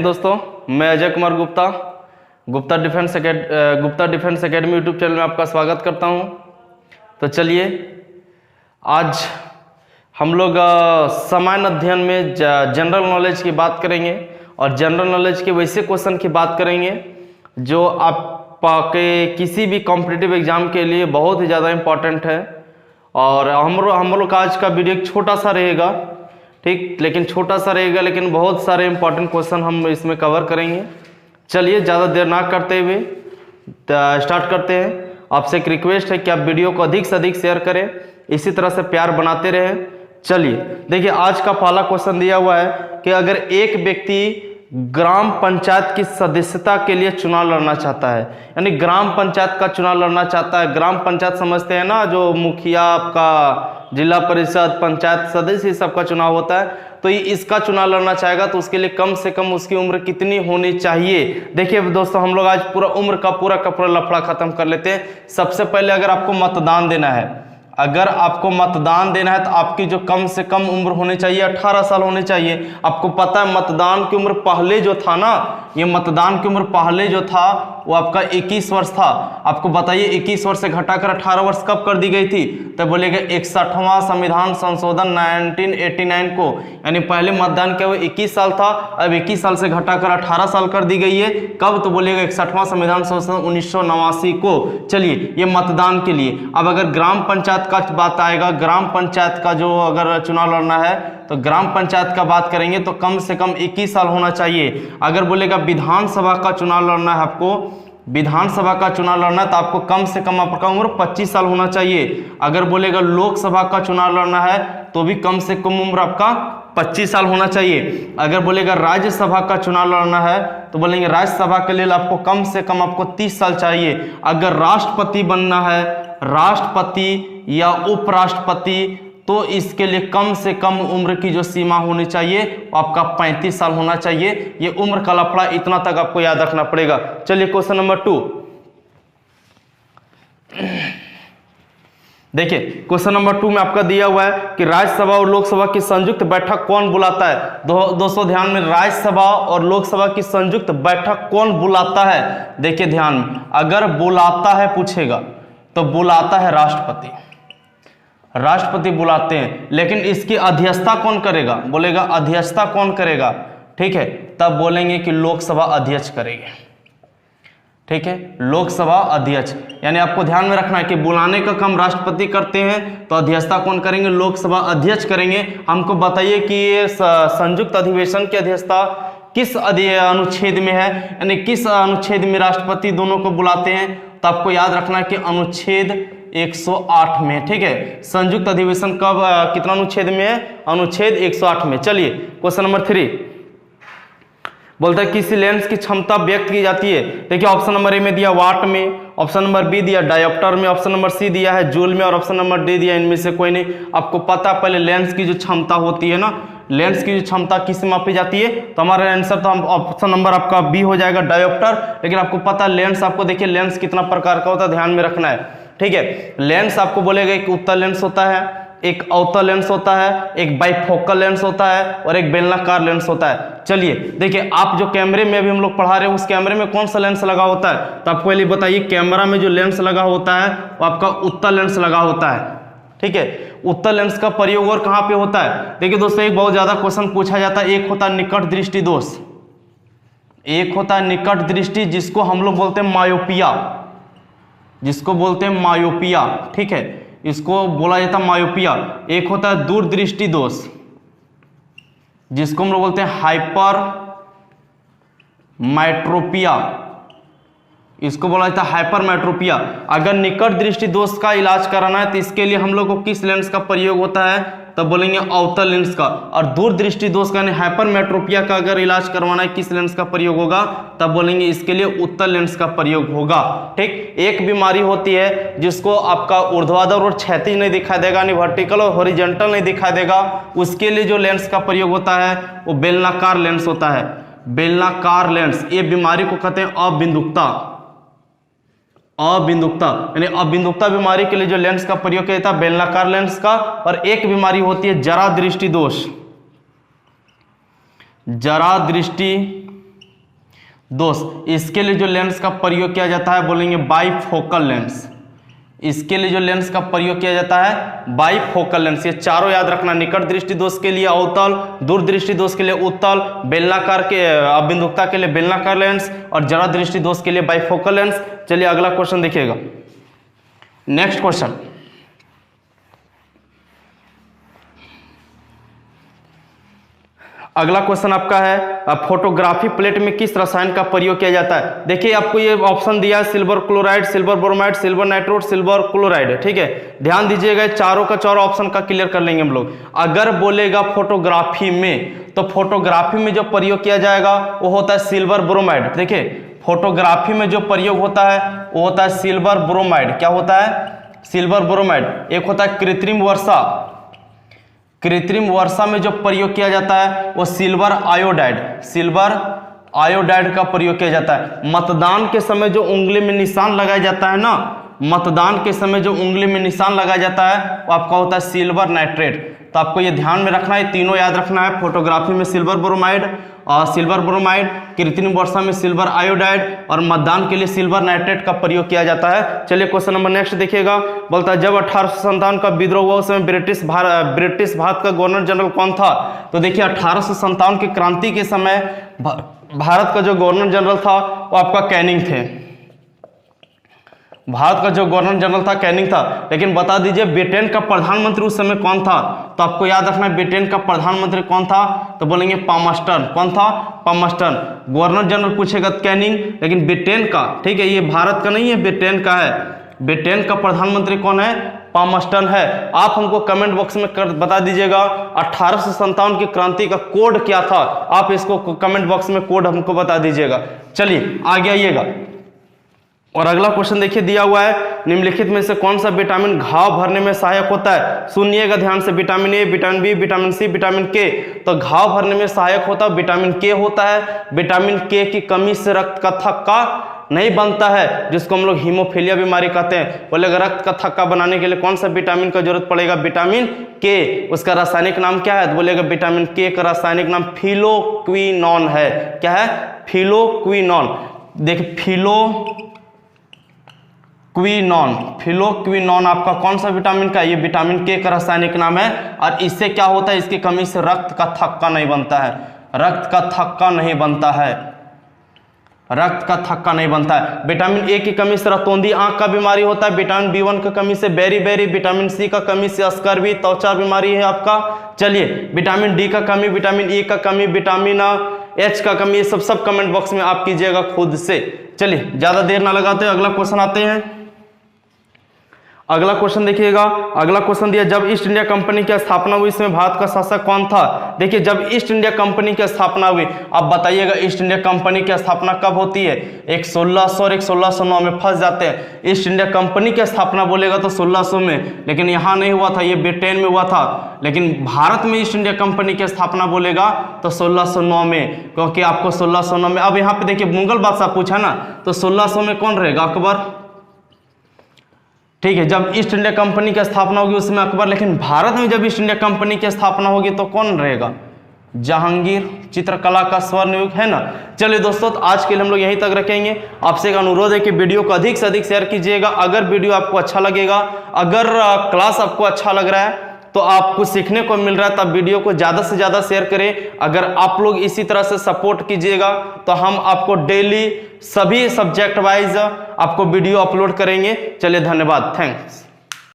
दोस्तों, मैं Ajay Kumar Gupta Gupta defence academy YouTube channel में आपका स्वागत करता हूं। तो चलिए, आज हम लोग सामान्य अध्ययन में जनरल नॉलेज की बात करेंगे और जनरल नॉलेज के वैसे क्वेश्चन की बात करेंगे जो आपके किसी भी कॉम्पिटिटिव एग्जाम के लिए बहुत ही ज़्यादा इम्पॉर्टेंट है। और हम लोग का आज का वीडियो छोटा सा रहेगा, ठीक, लेकिन छोटा सा रहेगा, लेकिन बहुत सारे इंपॉर्टेंट क्वेश्चन हम इसमें कवर करेंगे। चलिए, ज़्यादा देर ना करते हुए स्टार्ट करते हैं। आपसे एक रिक्वेस्ट है कि आप वीडियो को अधिक से अधिक शेयर करें, इसी तरह से प्यार बनाते रहें। चलिए देखिए, आज का पहला क्वेश्चन दिया हुआ है कि अगर एक व्यक्ति ग्राम पंचायत की सदस्यता के लिए चुनाव लड़ना चाहता है, यानी ग्राम पंचायत का चुनाव लड़ना चाहता है। ग्राम पंचायत समझते हैं ना, जो मुखिया, आपका जिला परिषद, पंचायत सदस्य, इस सब का चुनाव होता है। तो ये इसका चुनाव लड़ना चाहेगा तो उसके लिए कम से कम उसकी उम्र कितनी होनी चाहिए। देखिए दोस्तों, हम लोग आज पूरा उम्र का पूरा लफड़ा खत्म कर लेते हैं। सबसे पहले अगर आपको मतदान देना है, तो आपकी जो कम से कम उम्र होनी चाहिए 18 साल होनी चाहिए। आपको पता है मतदान की उम्र पहले जो था ना, ये मतदान की उम्र पहले जो था वो आपका 21 वर्ष था। आपको बताइए 21 वर्ष से घटाकर 18 वर्ष कब कर दी गई थी? तब बोलेगा 61वां संविधान संशोधन 1989 को, यानी पहले मतदान क्या हुआ 21 साल था, अब 21 साल से घटाकर 18 साल कर दी गई है। कब? तो बोलेगा 61वां संविधान संशोधन 1989 को। चलिए, ये मतदान के लिए। अब अगर ग्राम पंचायत का बात आएगा, ग्राम पंचायत का जो अगर चुनाव लड़ना है तो ग्राम पंचायत का बात करेंगे तो कम से कम 21 साल होना चाहिए। अगर बोलेगा विधानसभा का चुनाव लड़ना है, आपको विधानसभा का चुनाव लड़ना है तो आपको कम से कम आपका उम्र 25 साल होना चाहिए। अगर बोलेगा लोकसभा का चुनाव लड़ना है तो भी कम से कम उम्र आपका 25 साल होना चाहिए। अगर बोलेगा राज्यसभा का चुनाव लड़ना है तो बोलेंगे राज्यसभा के लिए आपको कम से कम आपको 30 साल चाहिए। अगर राष्ट्रपति बनना है, राष्ट्रपति या उपराष्ट्रपति, तो इसके लिए कम से कम उम्र की जो सीमा होनी चाहिए वो आपका 35 साल होना चाहिए। ये उम्र का लफड़ा इतना तक आपको याद रखना पड़ेगा। चलिए क्वेश्चन नंबर 2 देखिए। क्वेश्चन नंबर 2 में आपका दिया हुआ है कि राज्यसभा और लोकसभा की संयुक्त बैठक कौन बुलाता है। दोस्तों ध्यान में, राज्यसभा और लोकसभा की संयुक्त बैठक कौन बुलाता है? देखिए ध्यान में, अगर बुलाता है पूछेगा तो बुलाता है राष्ट्रपति, राष्ट्रपति बुलाते हैं। लेकिन इसकी अध्यक्षता कौन करेगा? बोलेगा अध्यक्षता कौन करेगा, ठीक है, तब बोलेंगे कि लोकसभा अध्यक्ष करेंगे, ठीक है, लोकसभा अध्यक्ष। यानी आपको ध्यान में रखना है कि बुलाने का काम राष्ट्रपति करते हैं तो अध्यक्षता कौन करेंगे? लोकसभा अध्यक्ष करेंगे। हमको बताइए कि ये संयुक्त अधिवेशन की अध्यक्षता किस अनुच्छेद में है, यानी किस अनुच्छेद में राष्ट्रपति दोनों को बुलाते हैं? तो आपको याद रखना है कि अनुच्छेद 108 में, ठीक है। संयुक्त अधिवेशन कब कितना अनुच्छेद में है? अनुच्छेद 108 में। चलिए क्वेश्चन नंबर 3 बोलता है किसी लेंस की क्षमता व्यक्त की जाती है। देखिए ऑप्शन नंबर ए में दिया वाट में, ऑप्शन नंबर बी दिया डायोप्टर में, ऑप्शन नंबर सी दिया है जूल में और ऑप्शन नंबर डी दिया इनमें से कोई नहीं। आपको पता पहले लेंस की जो क्षमता होती है ना, लेंस की जो क्षमता किस मापी जाती है? तो हमारा आंसर तो ऑप्शन नंबर आपका बी हो जाएगा, डायोप्टर। लेकिन आपको पता लेंस, आपको देखिए लेंस कितना प्रकार का होता है, ध्यान में रखना है, ठीक है। लेंस आपको बोलेगा एक उत्तल लेंस होता है, एक अवतल लेंस होता है, एक बाइफोकल लेंस होता है और एक बेलनाकार लेंस होता है। चलिए देखिए, आप जो कैमरे में भी हम लोग पढ़ा रहे हैं उस कैमरे में कौन सा लेंस लगा होता है? तो आपको पहले बताइए, कैमरा में जो लेंस लगा होता है वो आपका उत्तल लेंस लगा होता है, ठीक है। उत्तल लेंस का प्रयोग और कहाँ पे होता है? देखिए दोस्तों, एक बहुत ज्यादा क्वेश्चन पूछा जाता है। एक होता है निकट दृष्टि दोष, एक होता है निकट दृष्टि जिसको हम लोग बोलते हैं मायोपिया, जिसको बोलते हैं मायोपिया, ठीक है, इसको बोला जाता है मायोपिया। एक होता है दूरदृष्टि दोष जिसको हम लोग बोलते हैं हाइपर मेट्रोपिया, इसको बोला जाता है हाइपर मेट्रोपिया। अगर निकट दृष्टि दोष का इलाज कराना है तो इसके लिए हम लोग को किस लेंस का प्रयोग होता है? तब बोलेंगे अवतल लेंस का। और दूर दृष्टि दोष का यानी हाइपर मेट्रोपिया का अगर इलाज करवाना है किस लेंस का प्रयोग होगा? तब बोलेंगे इसके लिए उत्तल लेंस का प्रयोग होगा, ठीक। एक बीमारी होती है जिसको आपका ऊर्ध्वाधर और क्षैतिज नहीं दिखाई देगा, यानी वर्टिकल और हॉरिजॉन्टल नहीं दिखाई देगा, उसके लिए जो लेंस का प्रयोग होता है वो बेलनाकार लेंस होता है, बेलनाकार लेंस। ये बीमारी को कहते हैं अबिंदुकता, अबिंदुकता, यानी अबिंदुकता बीमारी के लिए जो लेंस का प्रयोग किया जाता है बेलनाकार लेंस का। और एक बीमारी होती है जरा दृष्टि दोष, जरा दृष्टि दोस्त इसके लिए जो लेंस का प्रयोग किया जाता है बोलेंगे बाइफोकल लेंस। इसके लिए जो लेंस का प्रयोग किया जाता है बाइफोकल लेंस। ये चारों याद रखना, निकट दृष्टि दोष के लिए अवतल, दूर दृष्टि दोष के लिए उत्तल, बेलनाकार के अबिंदुकता के लिए बेलनाकार लेंस और जरा दृष्टि दोष के लिए बाइफोकल लेंस। चलिए अगला क्वेश्चन देखिएगा। नेक्स्ट क्वेश्चन, अगला क्वेश्चन आपका है फोटोग्राफी प्लेट में किस रसायन का प्रयोग किया जाता है। देखिए आपको ये ऑप्शन दिया है silver chloride, silver bromide, silver nitrate, silver chloride. ठीक है, ध्यान दीजिएगा, चारों का चारों ऑप्शन का क्लियर कर लेंगे हम लोग। अगर बोलेगा फोटोग्राफी में, तो फोटोग्राफी में जो प्रयोग किया जाएगा वो होता है सिल्वर ब्रोमाइड। देखिए फोटोग्राफी में जो प्रयोग होता है वो होता है सिल्वर ब्रोमाइड। क्या होता है? Silver bromide. एक होता है कृत्रिम वर्षा, कृत्रिम वर्षा में जो प्रयोग किया जाता है वो सिल्वर आयोडाइड, सिल्वर आयोडाइड का प्रयोग किया जाता है। मतदान के समय जो उंगली में निशान लगाया जाता है ना, मतदान के समय जो उंगली में निशान लगाया जाता है वो आपका होता है सिल्वर नाइट्रेट। तो आपको ये ध्यान में रखना है, तीनों याद रखना है। फोटोग्राफी में सिल्वर ब्रोमाइड और सिल्वर ब्रोमाइड, कृत्रिम वर्षा में सिल्वर आयोडाइड और मतदान के लिए सिल्वर नाइट्रेट का प्रयोग किया जाता है। चलिए क्वेश्चन नंबर नेक्स्ट देखिएगा। बोलता है जब 1857 का विद्रोह हुआ उस समय ब्रिटिश भारत का गवर्नर जनरल कौन था। तो देखिए 1857 की क्रांति के समय भारत का जो गवर्नर जनरल था वो आपका कैनिंग थे। भारत का जो गवर्नर जनरल था कैनिंग था। लेकिन बता दीजिए ब्रिटेन का प्रधानमंत्री उस समय कौन था। तो आपको याद रखना है ब्रिटेन का प्रधानमंत्री कौन था, तो बोलेंगे पामस्टन। कौन था? पामस्टन। गवर्नर जनरल पूछेगा कैनिंग, लेकिन ब्रिटेन का, ठीक है, ये भारत का नहीं है, ब्रिटेन का है। ब्रिटेन का प्रधानमंत्री कौन है? पामस्टन है। आप हमको कमेंट बॉक्स में बता दीजिएगा 1857 की क्रांति का कोड क्या था। आप इसको कमेंट बॉक्स में कोड हमको बता दीजिएगा। चलिए आगे आइएगा और अगला क्वेश्चन देखिए दिया हुआ है, निम्नलिखित में से कौन सा विटामिन घाव भरने में सहायक होता है। सुनिएगा ध्यान से, vitamin A, vitamin B, vitamin C, vitamin K. तो घाव भरने में सहायक होता है विटामिन के होता है। विटामिन के की कमी से रक्त का थक्का नहीं बनता है, जिसको हम लोग हीमोफीलिया बीमारी कहते हैं। बोलेगा रक्त का थक्का बनाने के लिए कौन सा विटामिन का जरूरत पड़ेगा? विटामिन के। उसका रासायनिक नाम क्या है? तो बोलेगा विटामिन के का रासायनिक नाम फिलोक्विनोन है। क्या है? फिलोक्विनोन। देख फिलोक्विनोन आपका कौन सा विटामिन का? ये विटामिन के का रासायनिक नाम है। और इससे क्या होता है? इसकी कमी से रक्त का थक्का नहीं बनता है, रक्त का थक्का नहीं बनता है, रक्त का थक्का नहीं बनता है। विटामिन ए की कमी से रतौंधी आंख का बीमारी होता है। विटामिन बी1 की कमी से बेरी, विटामिन सी का कमी से स्कर्वी त्वचा बीमारी है आपका। चलिए विटामिन डी का कमी, विटामिन ई का कमी, विटामिन एच का कमी, ये सब कमेंट बॉक्स में आप कीजिएगा खुद से। चलिए ज्यादा देर ना लगाते, अगला क्वेश्चन आते हैं। अगला क्वेश्चन देखिएगा। अगला क्वेश्चन दिया, जब ईस्ट इंडिया कंपनी की स्थापना हुई इसमें भारत का शासक कौन था। देखिए जब ईस्ट इंडिया कंपनी की स्थापना हुई, अब बताइएगा ईस्ट इंडिया कंपनी की स्थापना कब होती है? एक 1600 और एक 1609 में फंस जाते हैं। ईस्ट इंडिया कंपनी की स्थापना बोलेगा तो 1600 में, लेकिन यहाँ नहीं हुआ था, ये ब्रिटेन में हुआ था। लेकिन भारत में ईस्ट इंडिया कंपनी की स्थापना बोलेगा तो 1609 में, क्योंकि आपको 1609 में, अब यहाँ पे देखिए मुगल बादशाह पूछा ना, तो 1600 में कौन रहेगा? अकबर। ठीक है, जब ईस्ट इंडिया कंपनी की स्थापना होगी उसमें अकबर। लेकिन भारत में जब ईस्ट इंडिया कंपनी की स्थापना होगी तो कौन रहेगा? जहांगीर। चित्रकला का स्वर्ण युग है ना। चलिए दोस्तों, तो आज के लिए हम लोग यहीं तक रखेंगे। आपसे एक अनुरोध है कि वीडियो को अधिक से अधिक शेयर कीजिएगा। अगर वीडियो आपको अच्छा लगेगा, अगर क्लास आपको अच्छा लग रहा है, तो आपको सीखने को मिल रहा है, तब वीडियो को ज़्यादा से ज़्यादा शेयर करें। अगर आप लोग इसी तरह से सपोर्ट कीजिएगा तो हम आपको डेली सभी सब्जेक्ट वाइज आपको वीडियो अपलोड करेंगे। चलिए धन्यवाद, थैंक्स।